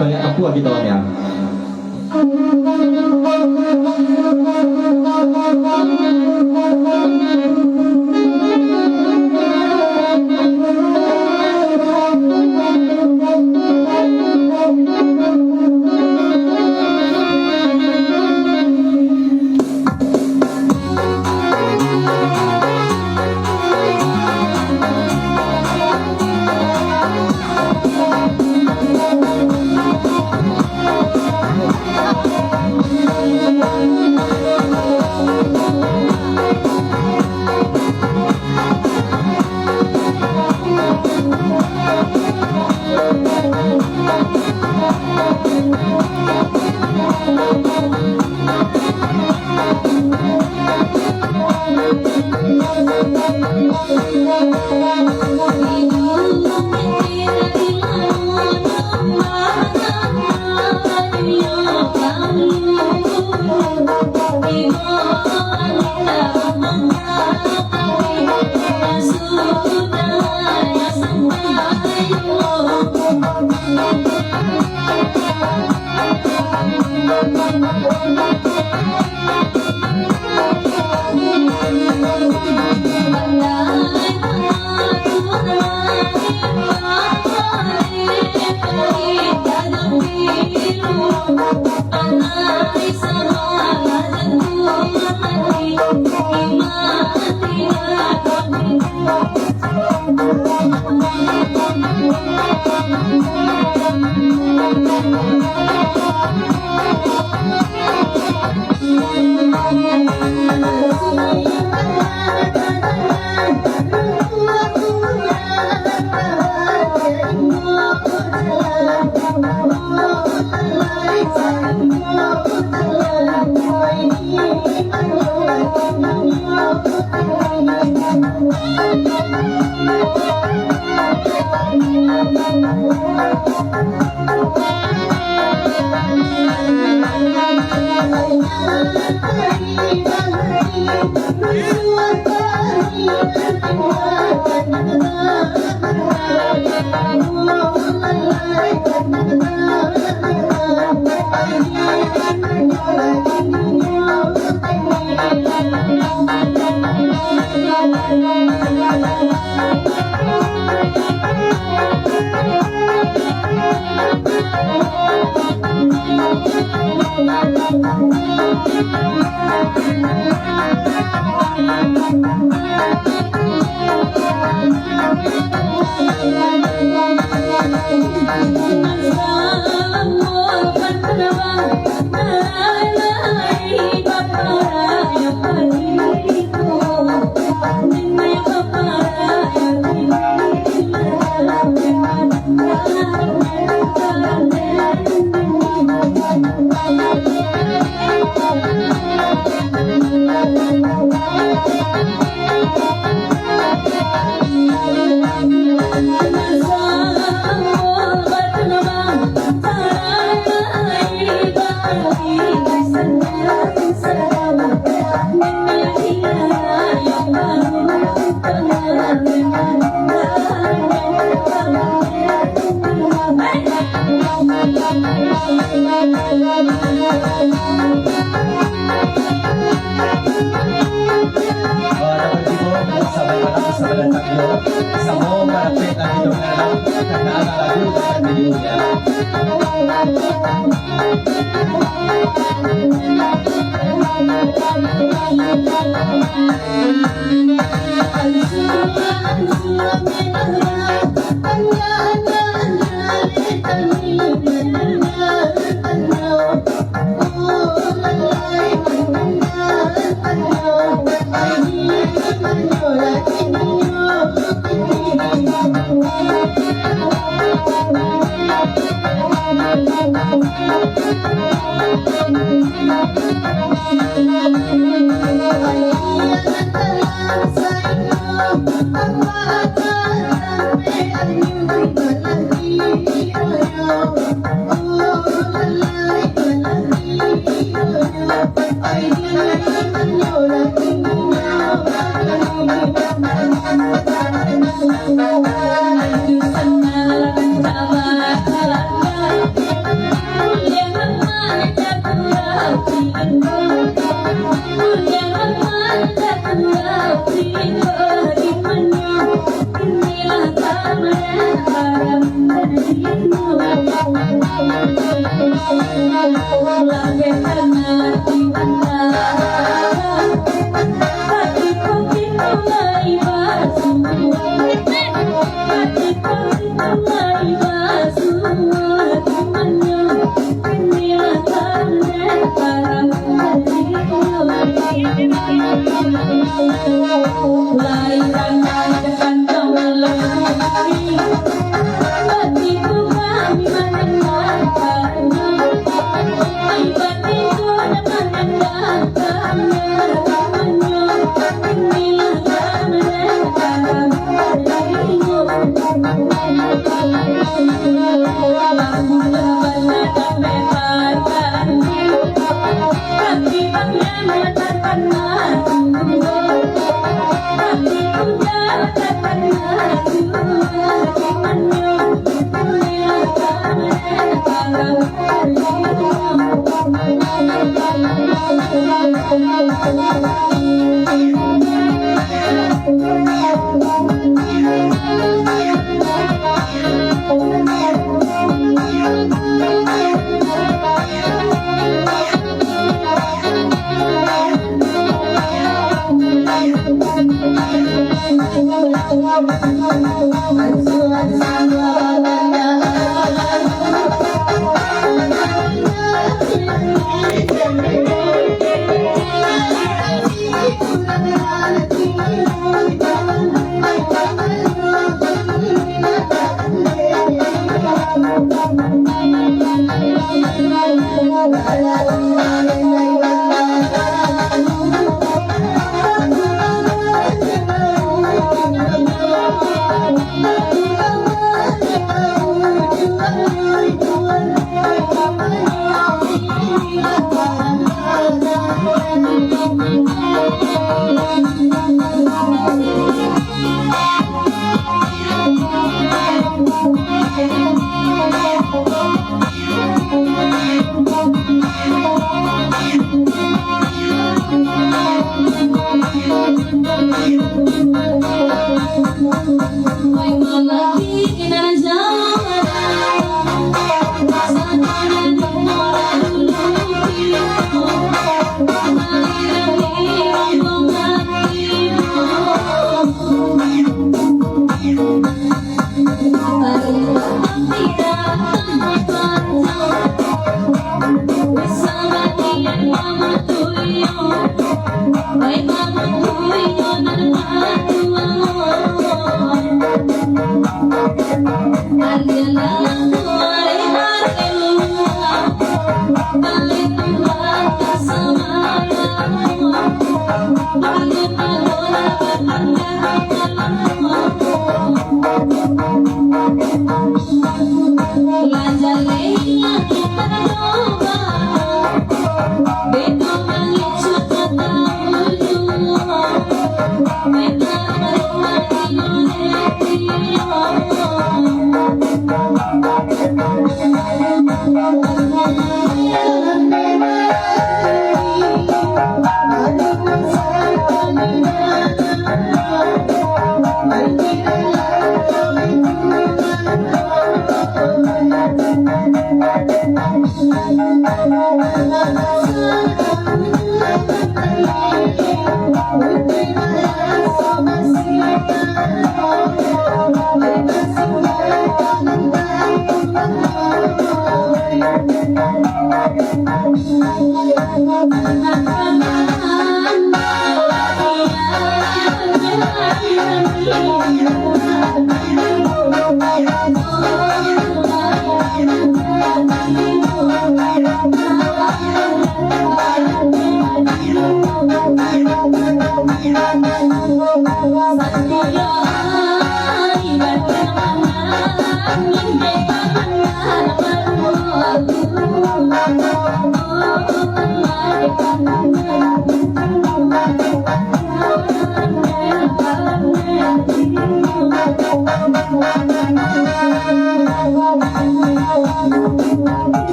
balik Papua kita orang ya.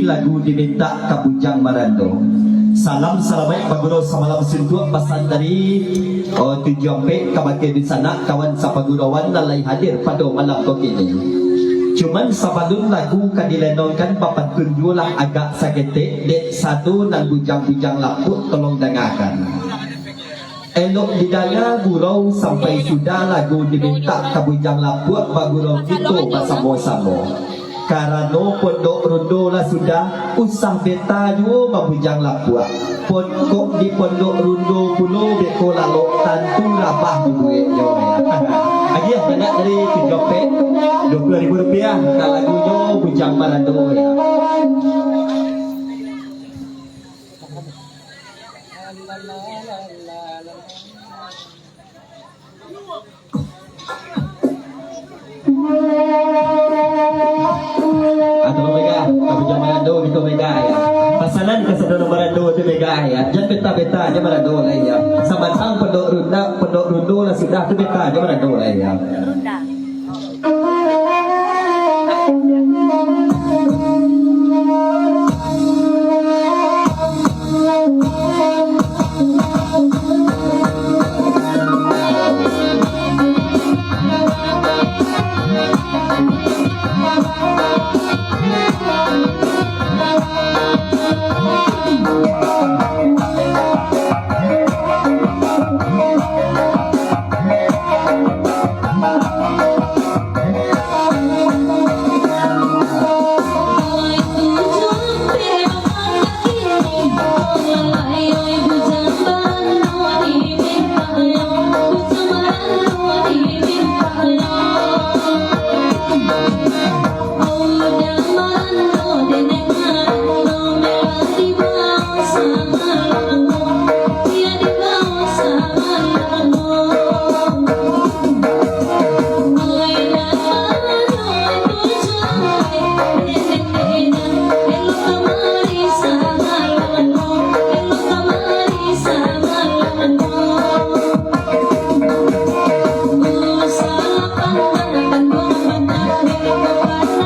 Lagu diminta Kabujang Marando. Salam salamat paguro sa malam suntuk pasan dari Tujompe kabake di sana kawan sa pagurawan nalay hadir pada malam kini. Cuman sabadun lagu kadilenonkan papan tunjulah agak sagete dek satu nang bujang-bujang laput tolong dengarkan. Elok didaya gurau sampai sudah lagu diminta Kabujang laput bagurau itu pasamo-samo. Karena pondok rondo lah sudah usah beta juga mabujang lapua. Pondok di pondok rondo pulau beko lalok tantu rabah duit jauh. Aja banyak dari Tujompe Rp20.000 kalau lagunya Bujang Marando ya. Kabujang Marando itu mega ya. Pasanan ke saudara Marando itu mega ya. Jangan beta-beta aja Marando lah ya. Sama sang pondok rundo lah sudah itu beta aja Marando lah ya. Hãy subscribe cho kênh Ghiền Mì Gõ để không bỏ lỡ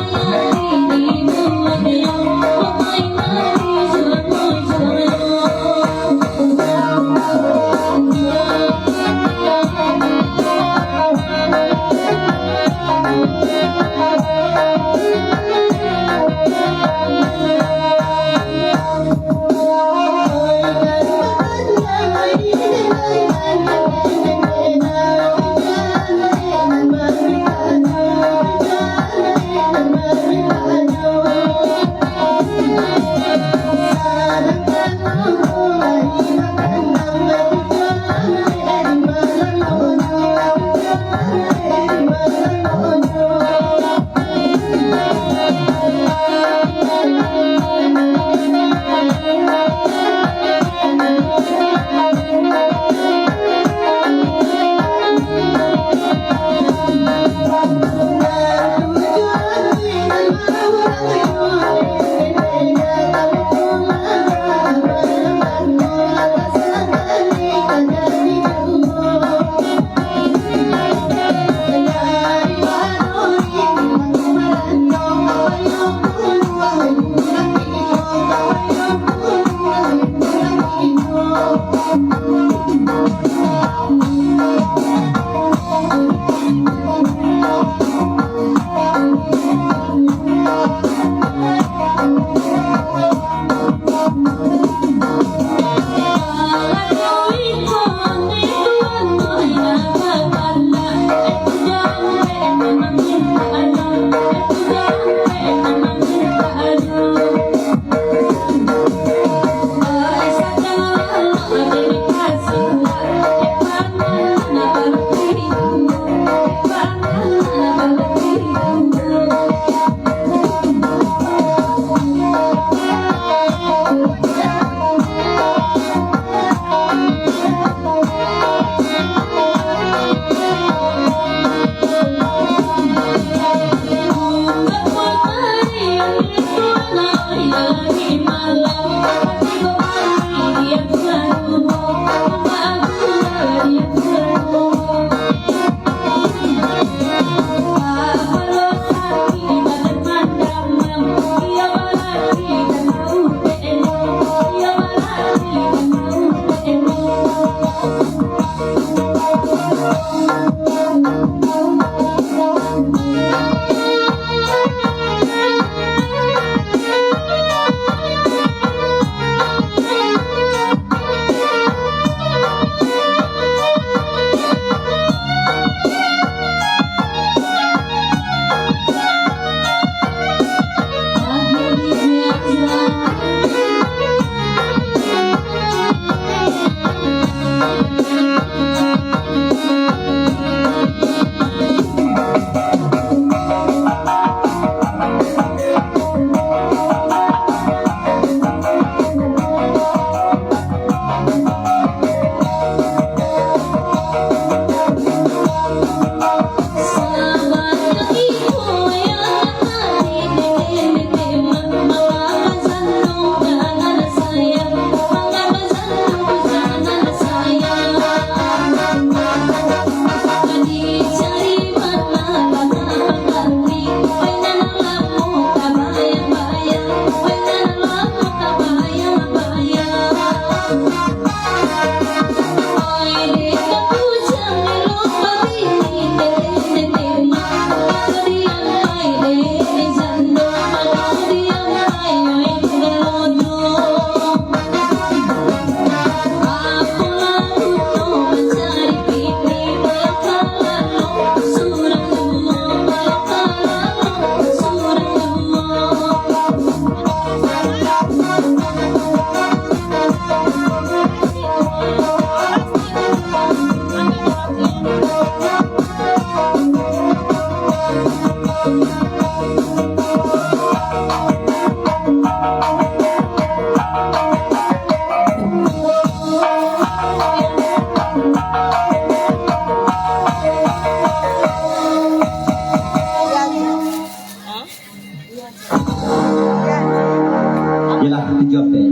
Yalah tujuan pe.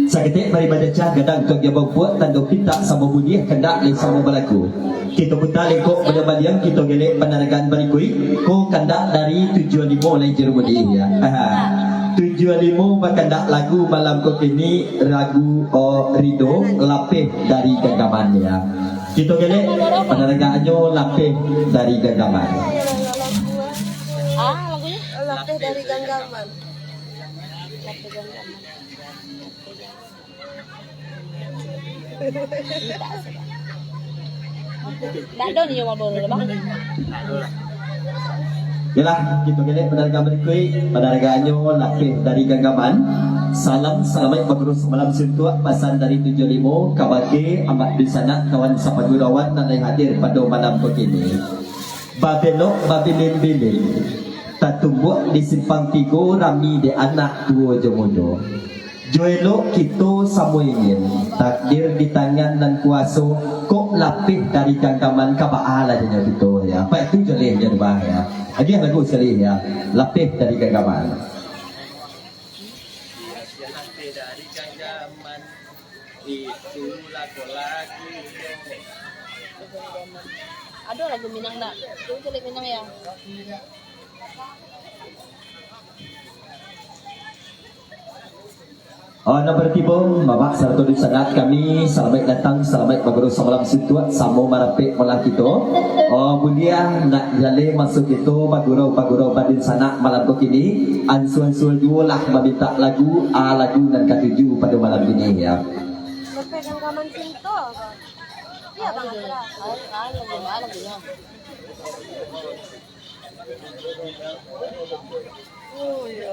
Saketik mari baca cah gadang tok dia buat tanda kita sama budiah kendak le sama berlaku. Kita putar lengkok pada balian kita gelek penerangan berikut ko kandak dari tujuan limo lai jerumudi ya. Tujuan limo berkandak lagu malam kok ini lagu Rido lapih dari genggaman ya. Kita gelek penerangannya lapih dari genggaman. Lagunya lapih dari genggaman. Lapih genggaman. Dah ada ni yang mau bang. Yalah, kita kena penerangan berikut penerangannya lapih dari genggaman. Salam selamat berterus semalam suntuk pasan dari 75 kabake amat di sana kawan sapagurawan dan yang hadir pada malam begini. Babelok babilin bilin tak tumbuh di simpang tigo rami de anak dua jomodo. Joelo kita sama ingin takdir di tangan dan kuasa kok lapih dari genggaman kabaa lah jadinya betul ya. Apa itu jelih jadi bahaya. Lagi yang lagu sekali ya, lapih dari genggaman. Lapih dari genggaman itu lagu-lagu. Ada lagu Minang tak? Tu jelek Minang ya. Nomor tiba, Bapak serta disangat kami selamat datang, selamat berguru semalam situat samo marapik malam kita. Budia nak jale masuk itu berguru badin sanak malam kini. Ansuan-suan dua lah meminta lagu lagu dan ketujuh pada malam ini ya. Berpegang kaman cinta. Iya bang. Lagunya. Oh iya.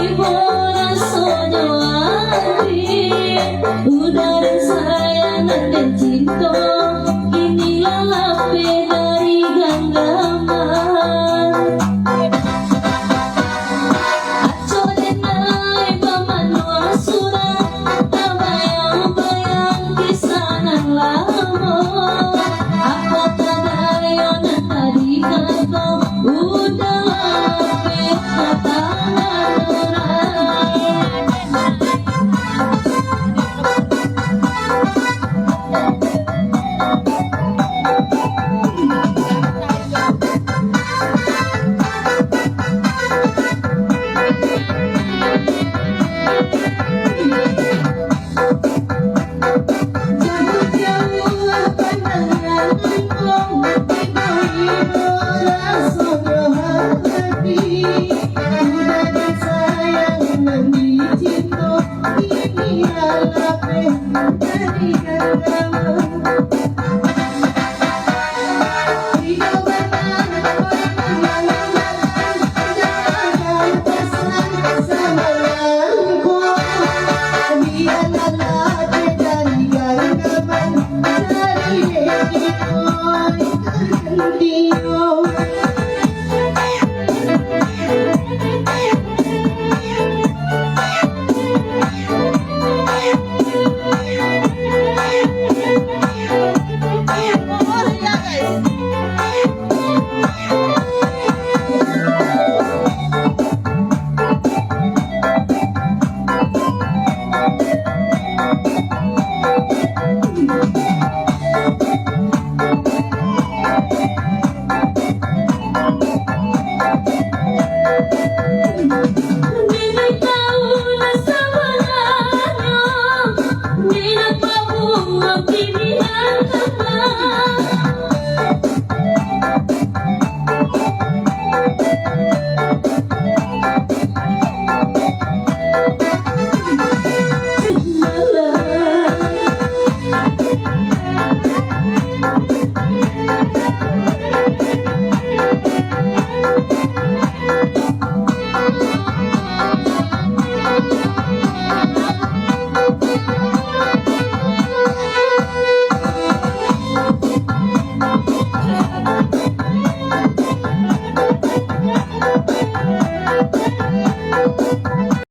Ibu